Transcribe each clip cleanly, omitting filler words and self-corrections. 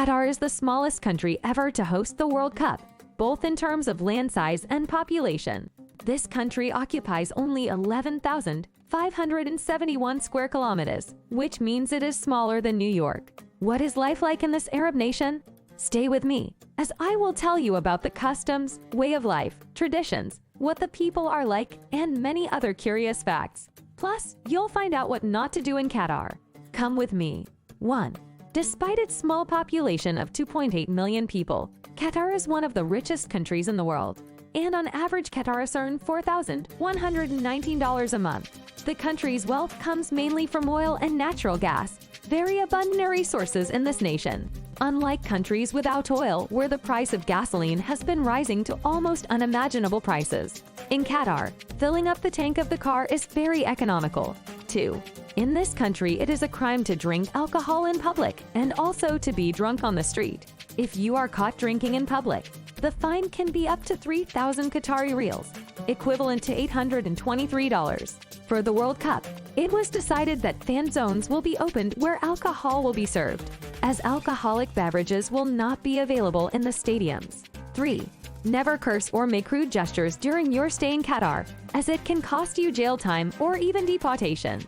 Qatar is the smallest country ever to host the World Cup, both in terms of land size and population. This country occupies only 11,571 square kilometers, which means it is smaller than New York. What is life like in this Arab nation? Stay with me, as I will tell you about the customs, way of life, traditions, what the people are like, and many other curious facts. Plus, you'll find out what not to do in Qatar. Come with me. 1. Despite its small population of 2.8 million people, Qatar is one of the richest countries in the world. And on average, Qataris earn $4,119 a month. The country's wealth comes mainly from oil and natural gas, very abundant resources in this nation. Unlike countries without oil, where the price of gasoline has been rising to almost unimaginable prices. In Qatar, filling up the tank of the car is very economical. 2. In this country, it is a crime to drink alcohol in public and also to be drunk on the street. If you are caught drinking in public, the fine can be up to 3,000 Qatari riyals, equivalent to $823. For the World Cup, it was decided that fan zones will be opened where alcohol will be served, as alcoholic beverages will not be available in the stadiums. 3. Never curse or make rude gestures during your stay in Qatar, as it can cost you jail time or even deportation.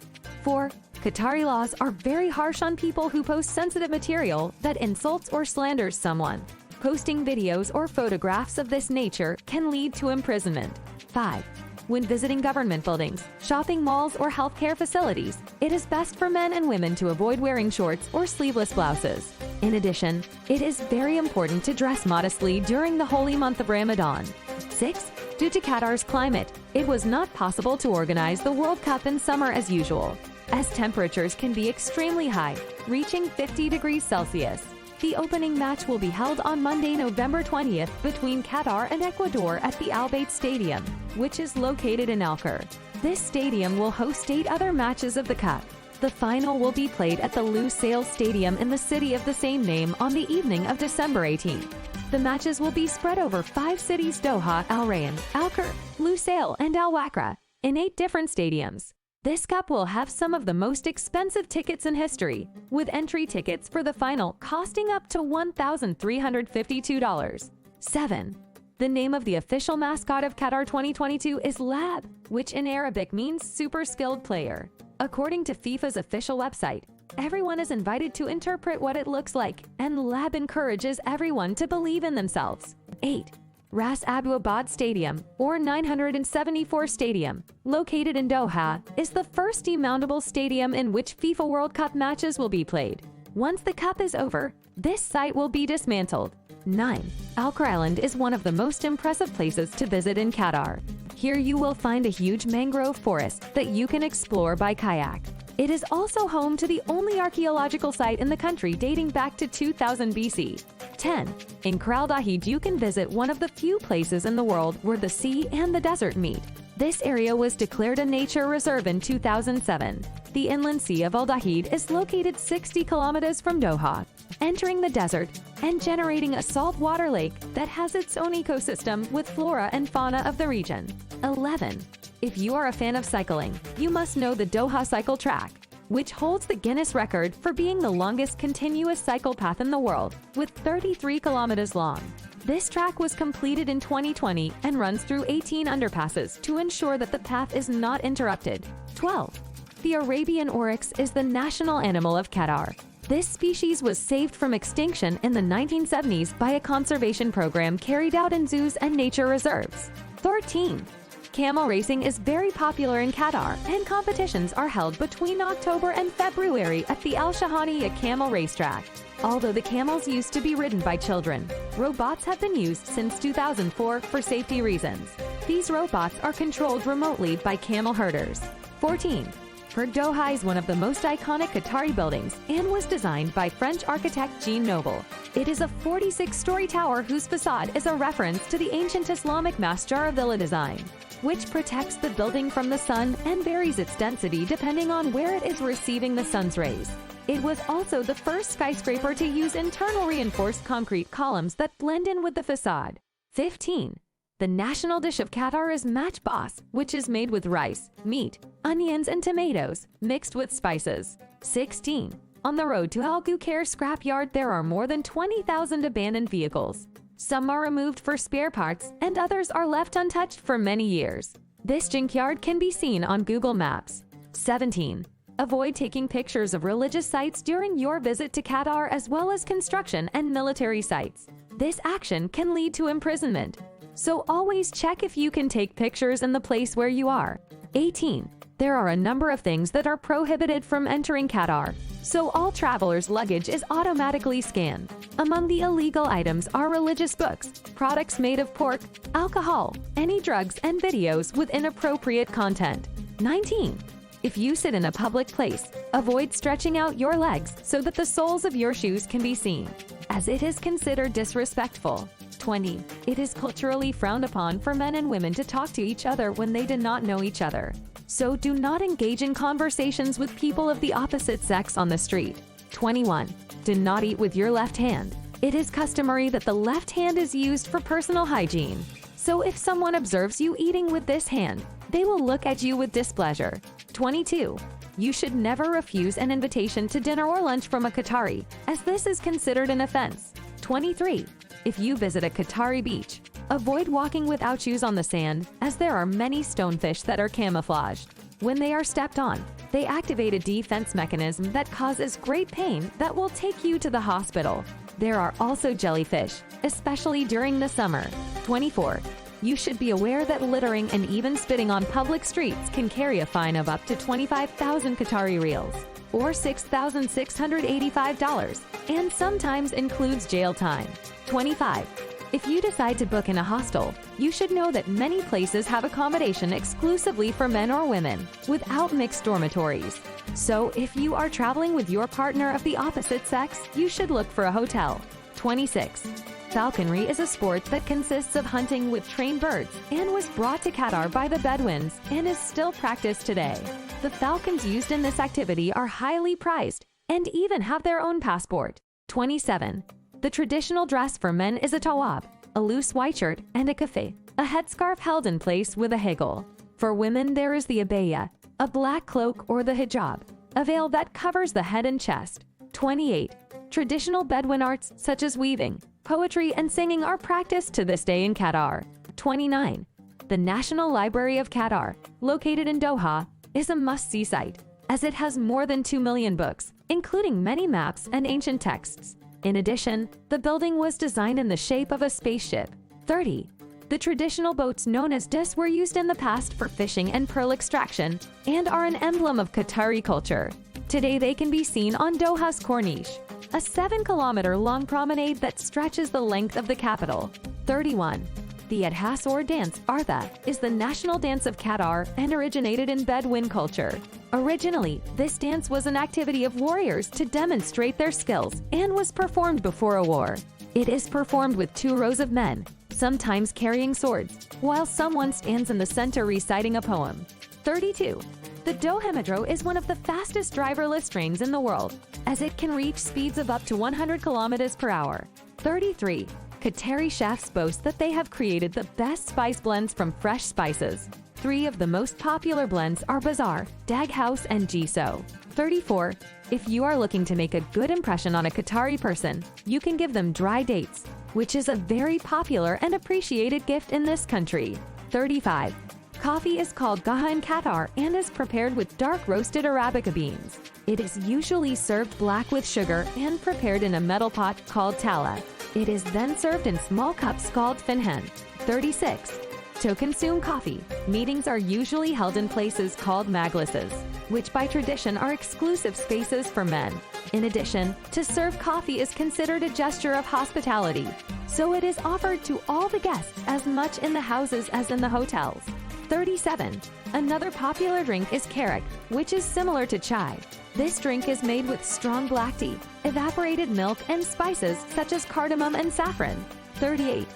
4. Qatari laws are very harsh on people who post sensitive material that insults or slanders someone. Posting videos or photographs of this nature can lead to imprisonment. 5. When visiting government buildings, shopping malls, or healthcare facilities, it is best for men and women to avoid wearing shorts or sleeveless blouses. In addition, it is very important to dress modestly during the holy month of Ramadan. 6. Due to Qatar's climate, it was not possible to organize the World Cup in summer as usual, as temperatures can be extremely high, reaching 50 degrees Celsius. The opening match will be held on Monday, November 20th between Qatar and Ecuador at the Al Bayt Stadium, which is located in Alker. This stadium will host 8 other matches of the Cup. The final will be played at the Lusail Stadium in the city of the same name on the evening of December 18th. The matches will be spread over 5 cities: Doha, Al Rayan, Alker, Lusail, and Al Wakra, in 8 different stadiums. This cup will have some of the most expensive tickets in history, with entry tickets for the final costing up to $1,352. 7. The name of the official mascot of Qatar 2022 is Lab, which in Arabic means super skilled player. According to FIFA's official website, everyone is invited to interpret what it looks like, and Lab encourages everyone to believe in themselves. 8. Ras Abu Abad Stadium, or 974 Stadium, located in Doha, is the first demountable stadium in which FIFA World Cup matches will be played. Once the cup is over, this site will be dismantled. 9. Alker Island is one of the most impressive places to visit in Qatar. Here you will find a huge mangrove forest that you can explore by kayak. It is also home to the only archaeological site in the country dating back to 2000 BC. 10. In Kral Dahid you can visit one of the few places in the world where the sea and the desert meet. This area was declared a nature reserve in 2007. The inland sea of Al Dahid is located 60 kilometers from Doha, entering the desert and generating a saltwater lake that has its own ecosystem with flora and fauna of the region. 11. If you are a fan of cycling, you must know the Doha Cycle Track, which holds the Guinness record for being the longest continuous cycle path in the world, with 33 kilometers long. This track was completed in 2020 and runs through 18 underpasses to ensure that the path is not interrupted. 12. The Arabian oryx is the national animal of Qatar. This species was saved from extinction in the 1970s by a conservation program carried out in zoos and nature reserves. 13. Camel racing is very popular in Qatar, and competitions are held between October and February at the Al Shahaniya Camel Racetrack. Although the camels used to be ridden by children, robots have been used since 2004 for safety reasons. These robots are controlled remotely by camel herders. 14. Parc Doha is one of the most iconic Qatari buildings and was designed by French architect Jean Nouvel. It is a 46-story tower whose facade is a reference to the ancient Islamic Masjara villa design, which protects the building from the sun and varies its density depending on where it is receiving the sun's rays. It was also the first skyscraper to use internal reinforced concrete columns that blend in with the facade. 15. The national dish of Qatar is match bas, which is made with rice, meat, onions, and tomatoes, mixed with spices. 16. On the road to Al Qukair scrapyard, there are more than 20,000 abandoned vehicles. Some are removed for spare parts, and others are left untouched for many years. This junkyard can be seen on Google Maps. 17. Avoid taking pictures of religious sites during your visit to Qatar, as well as construction and military sites. This action can lead to imprisonment, so always check if you can take pictures in the place where you are. 18. There are a number of things that are prohibited from entering Qatar, so all travelers' luggage is automatically scanned. Among the illegal items are religious books, products made of pork, alcohol, any drugs, and videos with inappropriate content. 19. If you sit in a public place, avoid stretching out your legs so that the soles of your shoes can be seen, as it is considered disrespectful. 20. It is culturally frowned upon for men and women to talk to each other when they do not know each other, so do not engage in conversations with people of the opposite sex on the street. 21. Do not eat with your left hand. It is customary that the left hand is used for personal hygiene, so if someone observes you eating with this hand, they will look at you with displeasure. 22. You should never refuse an invitation to dinner or lunch from a Qatari, as this is considered an offense. 23. If you visit a Qatari beach, avoid walking without shoes on the sand, as there are many stonefish that are camouflaged. When they are stepped on, they activate a defense mechanism that causes great pain that will take you to the hospital. There are also jellyfish, especially during the summer. 24. You should be aware that littering and even spitting on public streets can carry a fine of up to 25,000 Qatari riyals, or $6,685, and sometimes includes jail time. 25. If you decide to book in a hostel, you should know that many places have accommodation exclusively for men or women, without mixed dormitories. So if you are traveling with your partner of the opposite sex, you should look for a hotel. 26. Falconry is a sport that consists of hunting with trained birds and was brought to Qatar by the Bedouins and is still practiced today. The falcons used in this activity are highly prized and even have their own passport. 27. The traditional dress for men is a tawab, a loose white shirt, and a kafeh, a headscarf held in place with a higgle. For women, there is the abaya, a black cloak, or the hijab, a veil that covers the head and chest. 28. Traditional Bedouin arts such as weaving, poetry, and singing are practiced to this day in Qatar. 29. The National Library of Qatar, located in Doha, is a must-see site, as it has more than 2 million books, including many maps and ancient texts. In addition, the building was designed in the shape of a spaceship. 30. The traditional boats known as dis were used in the past for fishing and pearl extraction and are an emblem of Qatari culture. Today they can be seen on Doha's Corniche, a 7-kilometer-long promenade that stretches the length of the capital. 31. The Adhas or dance, Artha, is the national dance of Qatar and originated in Bedouin culture. Originally, this dance was an activity of warriors to demonstrate their skills and was performed before a war. It is performed with 2 rows of men, sometimes carrying swords, while someone stands in the center reciting a poem. 32. The Doha Metro is one of the fastest driverless trains in the world, as it can reach speeds of up to 100 kilometers per hour. 33. Qatari chefs boast that they have created the best spice blends from fresh spices. 3 of the most popular blends are Bazaar, Dag House, and Jiso. 34. If you are looking to make a good impression on a Qatari person, you can give them dry dates, which is a very popular and appreciated gift in this country. 35. Coffee is called Gaha in Qatar and is prepared with dark roasted Arabica beans. It is usually served black with sugar and prepared in a metal pot called tala. It is then served in small cups called finhan. 36. To consume coffee, meetings are usually held in places called majlises, which by tradition are exclusive spaces for men. In addition, to serve coffee is considered a gesture of hospitality, so it is offered to all the guests as much in the houses as in the hotels. 37. Another popular drink is karak, which is similar to chai. This drink is made with strong black tea, evaporated milk, and spices such as cardamom and saffron. 38.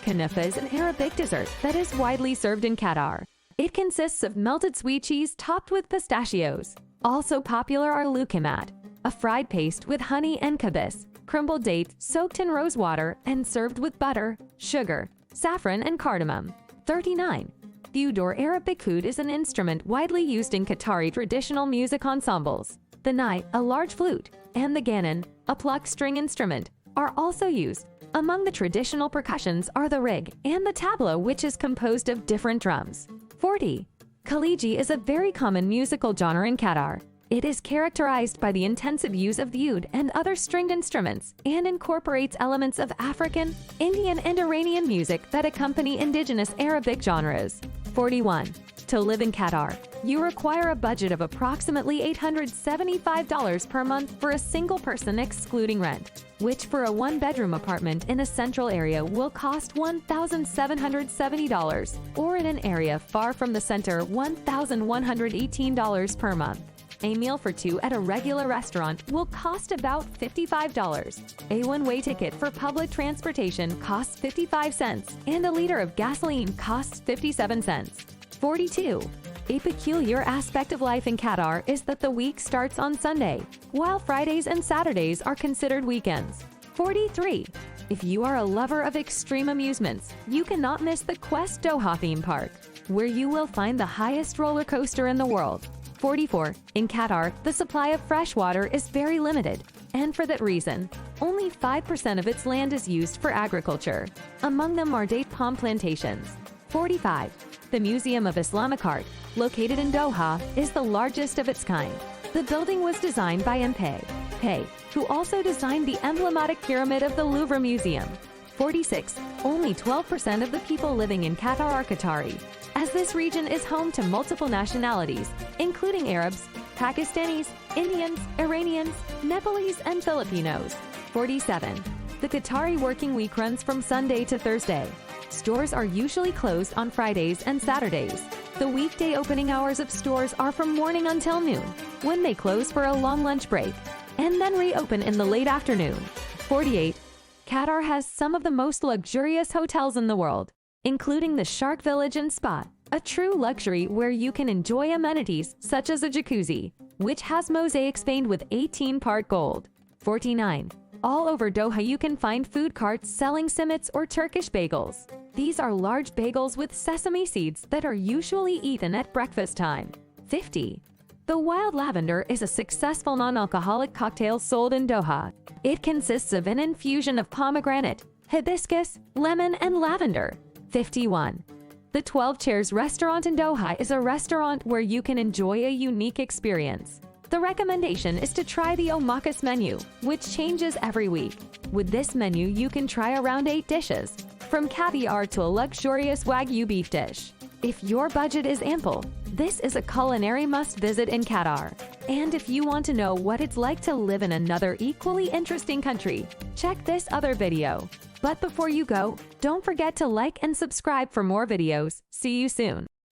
Kanafa is an Arabic dessert that is widely served in Qatar. It consists of melted sweet cheese topped with pistachios. Also popular are lukimat, a fried paste with honey and kabis, crumbled dates soaked in rose water and served with butter, sugar, saffron, and cardamom. 39. The Udor Arabic oud is an instrument widely used in Qatari traditional music ensembles. The nai, a large flute, and the ganon, a plucked string instrument, are also used. Among the traditional percussions are the rig and the tabla, which is composed of different drums. 40. Khaliji is a very common musical genre in Qatar. It is characterized by the intensive use of the oud and other stringed instruments and incorporates elements of African, Indian, and Iranian music that accompany indigenous Arabic genres. 41. To live in Qatar, you require a budget of approximately $875 per month for a single person excluding rent, which for a one-bedroom apartment in a central area will cost $1,770, or in an area far from the center, $1,118 per month. A meal for two at a regular restaurant will cost about $55. A one-way ticket for public transportation costs 55 cents, and a liter of gasoline costs 57 cents. 42. A peculiar aspect of life in Qatar is that the week starts on Sunday, while Fridays and Saturdays are considered weekends. 43. If you are a lover of extreme amusements, you cannot miss the Quest Doha theme park, where you will find the highest roller coaster in the world. 44. In Qatar, the supply of fresh water is very limited, and for that reason, only 5% of its land is used for agriculture. Among them are date palm plantations. 45. The Museum of Islamic Art, located in Doha, is the largest of its kind. The building was designed by Pei, who also designed the emblematic pyramid of the Louvre Museum. 46. Only 12% of the people living in Qatar are Qatari, as this region is home to multiple nationalities, including Arabs, Pakistanis, Indians, Iranians, Nepalese, and Filipinos. 47. The Qatari working week runs from Sunday to Thursday. Stores are usually closed on Fridays and Saturdays. The weekday opening hours of stores are from morning until noon, when they close for a long lunch break, and then reopen in the late afternoon. 48. Qatar has some of the most luxurious hotels in the world, including the Shark Village and Spa, a true luxury where you can enjoy amenities such as a jacuzzi, which has mosaics veined with 18-part gold. 49. All over Doha you can find food carts selling simits or Turkish bagels. These are large bagels with sesame seeds that are usually eaten at breakfast time. 50. The Wild Lavender is a successful non-alcoholic cocktail sold in Doha. It consists of an infusion of pomegranate, hibiscus, lemon, and lavender. 51. The 12 Chairs restaurant in Doha is a restaurant where you can enjoy a unique experience. The recommendation is to try the omakase menu, which changes every week. With this menu, you can try around 8 dishes, from caviar to a luxurious Wagyu beef dish. If your budget is ample, this is a culinary must-visit in Qatar. And if you want to know what it's like to live in another equally interesting country, check this other video. But before you go, don't forget to like and subscribe for more videos. See you soon.